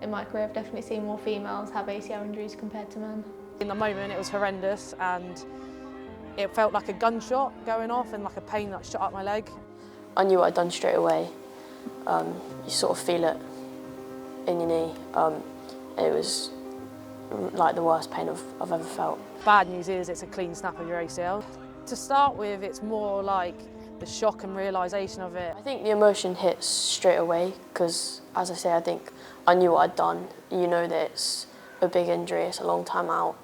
in my career I've definitely seen more females have ACL injuries compared to men. In the moment it was horrendous and it felt like a gunshot going off and like a pain that shot up my leg. I knew what I'd done straight away. You sort of feel it in your knee. It was like the worst pain I've ever felt. Bad news is it's a clean snap of your ACL. To start with, it's more like the shock and realisation of it. I think the emotion hits straight away because, as I say, I think I knew what I'd done. You know that it's a big injury, it's a long time out.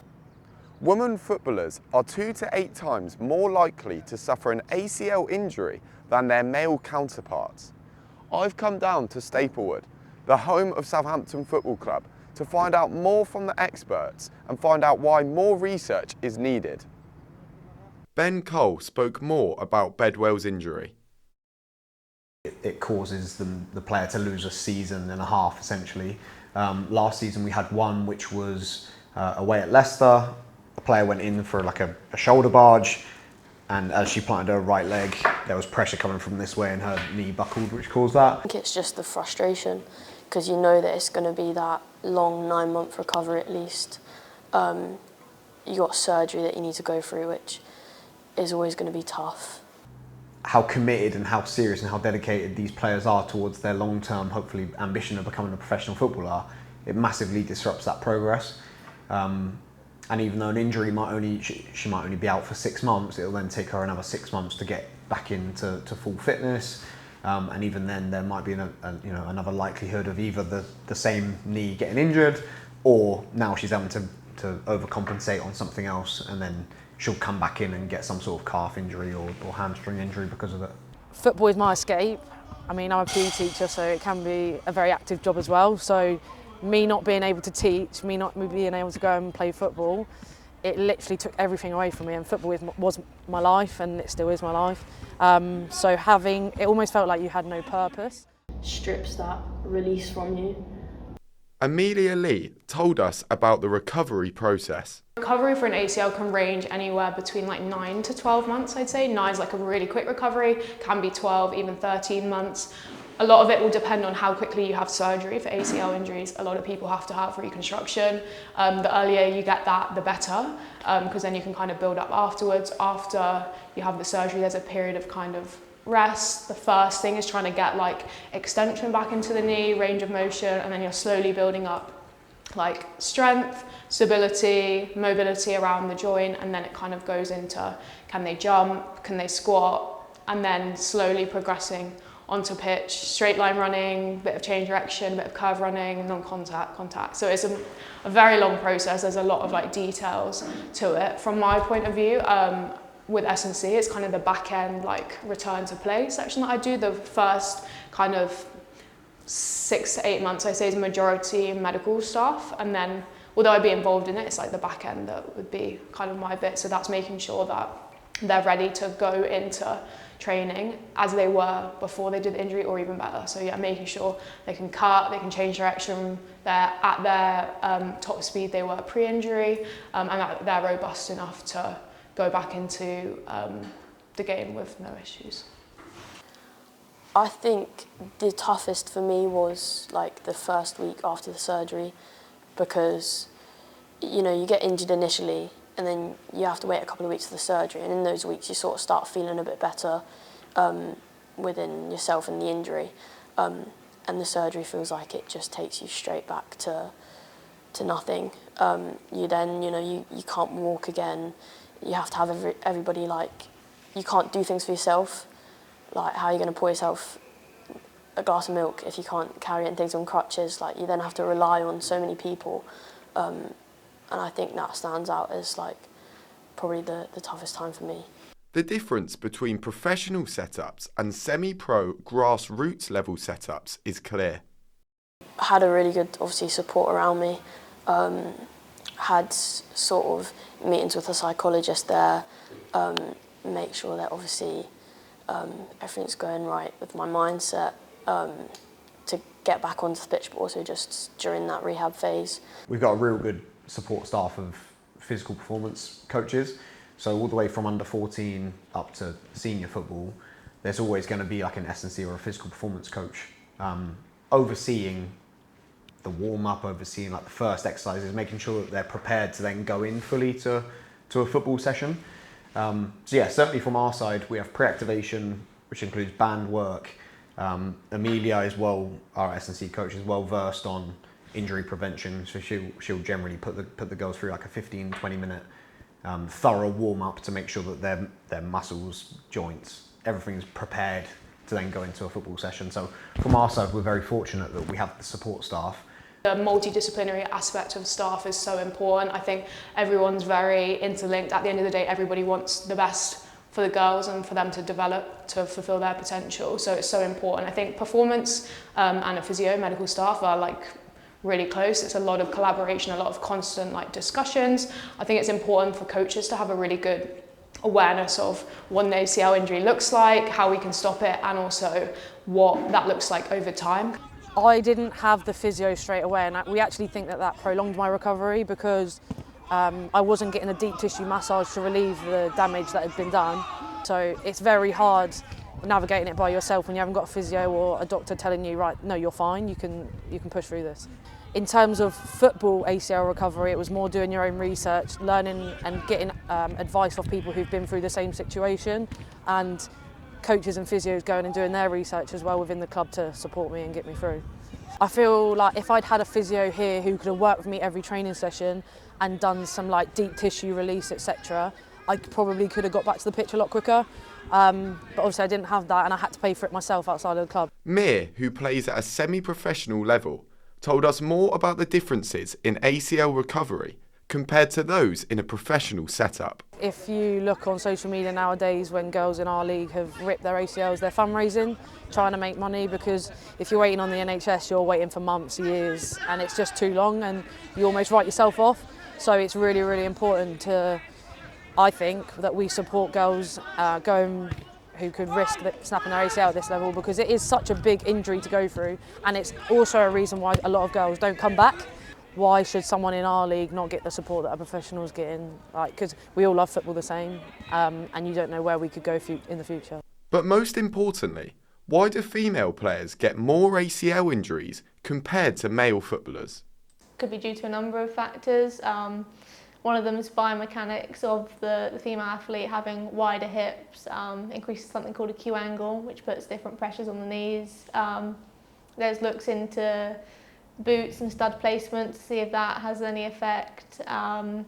Women footballers are 2 to 8 times more likely to suffer an ACL injury than their male counterparts. I've come down to Staplewood, the home of Southampton Football Club, to find out more from the experts and find out why more research is needed. Ben Cole spoke more about Bedwell's injury. It causes the player to lose a season and a half, essentially. Last season we had one which was away at Leicester. The player went in for like a shoulder barge, and as she planted her right leg, there was pressure coming from this way and her knee buckled, which caused that. I think it's just the frustration because you know that it's going to be that long 9-month recovery at least. You got surgery that you need to go through, which is always going to be tough. How committed and how serious and how dedicated these players are towards their long-term, hopefully, ambition of becoming a professional footballer, it massively disrupts that progress. And even though an injury she might only be out for 6 months, it'll then take her another 6 months to get back into full fitness. And even then, there might be another likelihood of either the same knee getting injured, or now she's having to overcompensate on something else, and then she'll come back in and get some sort of calf injury or hamstring injury because of it. Football is my escape. I mean, I'm a PE teacher, so it can be a very active job as well. So me not being able to teach, me not being able to go and play football, it literally took everything away from me, and football was my life, and it still is my life. So it almost felt like you had no purpose. Strips that release from you. Amelia Lee told us about the recovery process. Recovery for an ACL can range anywhere between like 9 to 12 months, I'd say. 9 is like a really quick recovery, can be 12, even 13 months. A lot of it will depend on how quickly you have surgery for ACL injuries. A lot of people have to have reconstruction. The earlier you get that, the better, because then you can kind of build up afterwards. After you have the surgery, there's a period of kind of rest. The first thing is trying to get like extension back into the knee, range of motion, and then you're slowly building up like strength, stability, mobility around the joint, and then it kind of goes into can they jump, can they squat, and then slowly progressing onto pitch, straight line running, bit of change direction, bit of curve running, non-contact, contact. So it's a very long process. There's a lot of like details to it. From my point of view, with S&C, it's kind of the back end like return to play section that I do. The first kind of 6 to 8 months, I say, is majority medical stuff, and then although I'd be involved in it, it's like the back end that would be kind of my bit. So that's making sure that they're ready to go into training as they were before they did the injury, or even better. So yeah, making sure they can cut, they can change direction, they're at their top speed they were pre-injury, and that they're robust enough to go back into the game with no issues. I think the toughest for me was like the first week after the surgery, because you get injured initially and then you have to wait a couple of weeks for the surgery, and in those weeks you sort of start feeling a bit better within yourself and the injury, and the surgery feels like it just takes you straight back to nothing. You then you can't walk again. You have to have everybody, like, you can't do things for yourself. Like, how are you going to pour yourself a glass of milk if you can't carry it and things on crutches? Like, you then have to rely on so many people. And I think that stands out as, like, probably the toughest time for me. The difference between professional setups and semi-pro grassroots level setups is clear. I had a really good, obviously, support around me. Had sort of meetings with a psychologist there, make sure that obviously everything's going right with my mindset to get back onto the pitch, but also just during that rehab phase. We've got a real good support staff of physical performance coaches, so all the way from under 14 up to senior football, there's always going to be like an S&C or a physical performance coach overseeing the warm-up, overseeing like the first exercises, making sure that they're prepared to then go in fully to a football session. So yeah, certainly from our side, we have pre-activation, which includes band work. Amelia is our S&C coach, is well versed on injury prevention, so she'll generally put the girls through like a 15-20 minute thorough warm-up to make sure that their muscles, joints, everything's prepared to then go into a football session. So from our side, we're very fortunate that we have the support staff. The multidisciplinary aspect of staff is so important. I think everyone's very interlinked. At the end of the day, everybody wants the best for the girls and for them to develop, to fulfill their potential. So it's so important. I think performance and a physio, medical staff are like really close. It's a lot of collaboration, a lot of constant like discussions. I think it's important for coaches to have a really good awareness of what an ACL injury looks like, how we can stop it, and also what that looks like over time. I didn't have the physio straight away, and we actually think that prolonged my recovery because I wasn't getting a deep tissue massage to relieve the damage that had been done. So it's very hard navigating it by yourself when you haven't got a physio or a doctor telling you, right, no, you're fine, you can push through this. In terms of football ACL recovery, it was more doing your own research, learning and getting advice off people who've been through the same situation, and coaches and physios going and doing their research as well within the club to support me and get me through. I feel like if I'd had a physio here who could have worked with me every training session and done some like deep tissue release, etc., I probably could have got back to the pitch a lot quicker. But obviously I didn't have that, and I had to pay for it myself outside of the club. Mir, who plays at a semi-professional level, told us more about the differences in ACL recovery compared to those in a professional setup. If you look on social media nowadays, when girls in our league have ripped their ACLs, they're fundraising, trying to make money, because if you're waiting on the NHS, you're waiting for months, years, and it's just too long and you almost write yourself off. So it's really, really important to, I think, that we support girls who could risk snapping their ACL at this level, because it is such a big injury to go through, and it's also a reason why a lot of girls don't come back. Why should someone in our league not get the support that a professional's getting? Because we all love football the same, and you don't know where we could go in the future. But most importantly, why do female players get more ACL injuries compared to male footballers? Could be due to a number of factors. One of them is biomechanics of the female athlete having wider hips, increases something called a Q angle, which puts different pressures on the knees. There's looks into boots and stud placement to see if that has any effect. I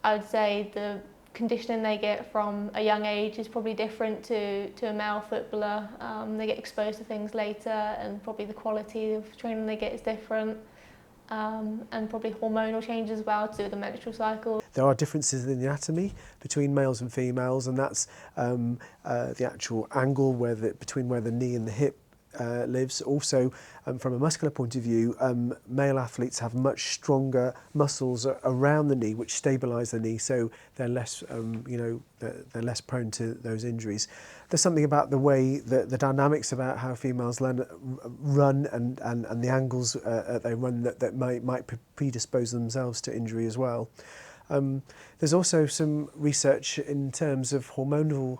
would say the conditioning they get from a young age is probably different to a male footballer. They get exposed to things later, and probably the quality of training they get is different. And probably hormonal changes as well to do with the menstrual cycle. There are differences in the anatomy between males and females, and that's the actual angle between where the knee and the hip lives. Also, from a muscular point of view, male athletes have much stronger muscles around the knee, which stabilise the knee, so they're less, they're less prone to those injuries. There's something about the way the dynamics about how females run and the angles they run that might predispose themselves to injury as well. There's also some research in terms of hormonal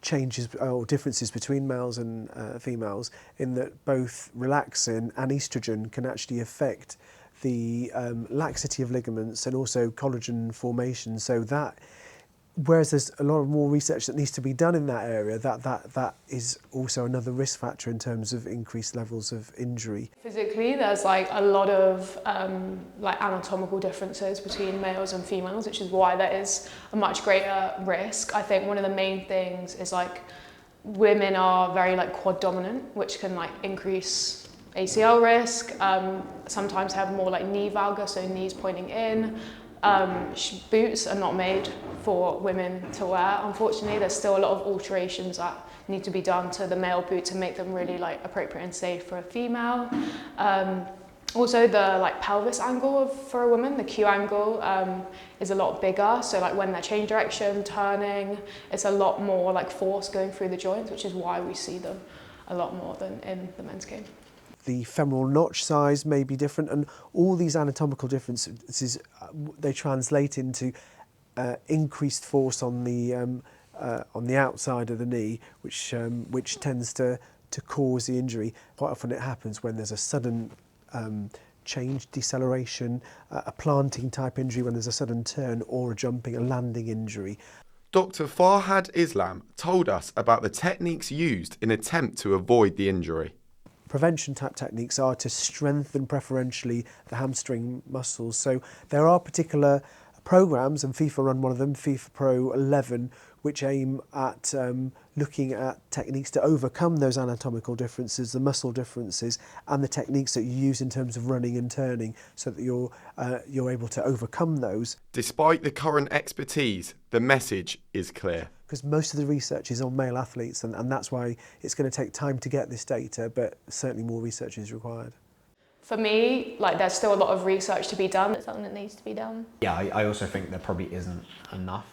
changes or differences between males and females, in that both relaxin and estrogen can actually affect the laxity of ligaments and also collagen formation. So that, whereas there's a lot of more research that needs to be done in that area, that is also another risk factor in terms of increased levels of injury. Physically, there's like a lot of like anatomical differences between males and females, which is why there is a much greater risk. I think one of the main things is like women are very like quad dominant, which can like increase ACL risk. Sometimes have more like knee valgus, so knees pointing in. Boots are not made for women to wear. Unfortunately, there's still a lot of alterations that need to be done to the male boot to make them really like appropriate and safe for a female. Also, the like pelvis angle for a woman, the Q angle, is a lot bigger. So like when they're change direction, turning, it's a lot more like force going through the joints, which is why we see them a lot more than in the men's game. The femoral notch size may be different, and all these anatomical differences, they translate into increased force on the outside of the knee, which tends to cause the injury. Quite often it happens when there's a sudden change, deceleration, a planting type injury when there's a sudden turn, or a jumping, a landing injury. Dr. Farhad Islam told us about the techniques used in attempt to avoid the injury. Prevention type techniques are to strengthen preferentially the hamstring muscles. So there are particular programs, and FIFA run one of them, FIFA Pro 11, which aim at looking at techniques to overcome those anatomical differences, the muscle differences, and the techniques that you use in terms of running and turning, so that you're able to overcome those. Despite the current expertise, the message is clear. Because most of the research is on male athletes, and that's why it's going to take time to get this data, but certainly more research is required. For me, like, there's still a lot of research to be done. It's something that needs to be done. Yeah, I also think there probably isn't enough.